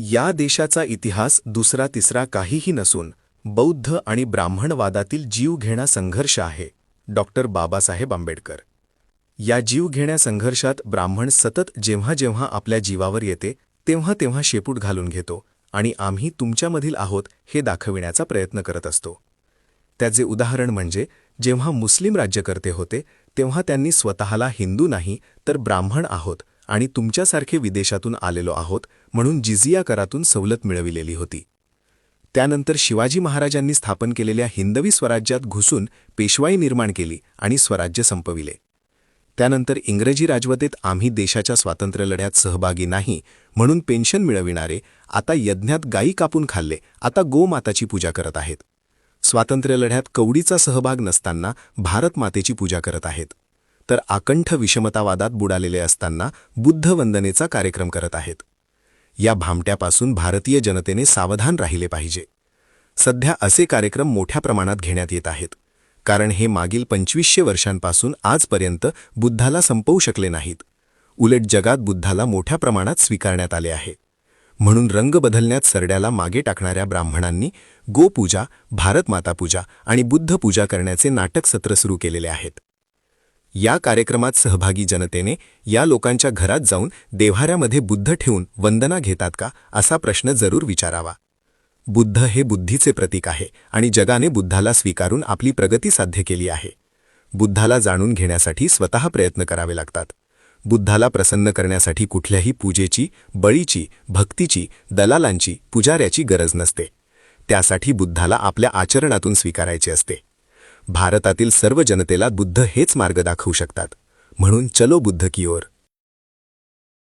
या देशाचा इतिहास दुसरा तिसरा काहीही नसून बौद्ध आणि ब्राह्मणवादातील जीवघेणा संघर्ष आहे. डॉक्टर बाबासाहेब आंबेडकर. या जीवघेण्या संघर्षात ब्राह्मण सतत जेव्हा जेव्हा आपल्या जीवावर येते तेव्हा तेव्हा शेपूट घालून घेतो आणि आम्ही तुमच्यामधील आहोत हे दाखविण्याचा प्रयत्न करत असतो. त्याचे उदाहरण म्हणजे जेव्हा मुस्लिम राज्यकर्ते होते तेव्हा त्यांनी स्वतःला हिंदू नाही तर ब्राह्मण आहोत आणि तुमच्यासारखे विदेशातून आलेलो आहोत म्हणून जिझिया करातून सवलत मिळविलेली होती. त्यानंतर शिवाजी महाराजांनी स्थापन केलेल्या हिंदवी स्वराज्यात घुसून पेशवाई निर्माण केली आणि स्वराज्य संपविले. त्यानंतर इंग्रजी राजवटीत आम्ही देशाच्या स्वातंत्र्यलढ्यात सहभागी नाही म्हणून पेन्शन मिळविणारे आता यज्ञात गायी कापून खाल्ले आता गोमाताची पूजा करत आहेत. स्वातंत्र्यलढ्यात कवडीचा सहभाग नसताना भारत मातेची पूजा करत आहेत. तर आकंठ विषमतावादात बुडालेले असताना बुद्ध वंदनेचा कार्यक्रम करत आहेत. या भामट्यापासून भारतीय जनतेने सावधान राहिले पाहिजे. सध्या असे कार्यक्रम मोठ्या प्रमाणात घेण्यात येत आहेत कारण हे मागील 2500 वर्षांपासून आजपर्यंत बुद्धाला संपवू शकले नाहीत. उलट जगात बुद्धाला मोठ्या प्रमाणात स्वीकारण्यात आले आहे. म्हणून रंग बदलण्यात सरड्याला मागे टाकणाऱ्या ब्राह्मणांनी गोपूजा, भारतमाता पूजा आणि बुद्ध पूजा करण्याचे नाटक सत्र सुरू केलेले आहेत. या कार्यक्रमात सहभागी जनतेने या लोकांच्या घरात जाऊन देव्हाऱ्यामध्ये बुद्ध ठेवून वंदना घेतात का असा प्रश्न जरूर विचारावा. बुद्ध हे बुद्धीचे प्रतीक आहे आणि जगाने बुद्धाला स्वीकारून आपली प्रगती साध्य केली आहे. बुद्धाला जाणून घेण्यासाठी स्वतः प्रयत्न करावे लागतात. बुद्धाला प्रसन्न करण्यासाठी कुठल्याही पूजेची, बळीची, भक्तीची, दलालांची, पुजाऱ्याची गरज नसते. त्यासाठी बुद्धाला आपल्या आचरणातून स्वीकारायचे असते. भारतातील सर्व जनतेला बुद्ध हेच मार्ग दाखवू शकतात. म्हणून चलो बुद्ध की ओर.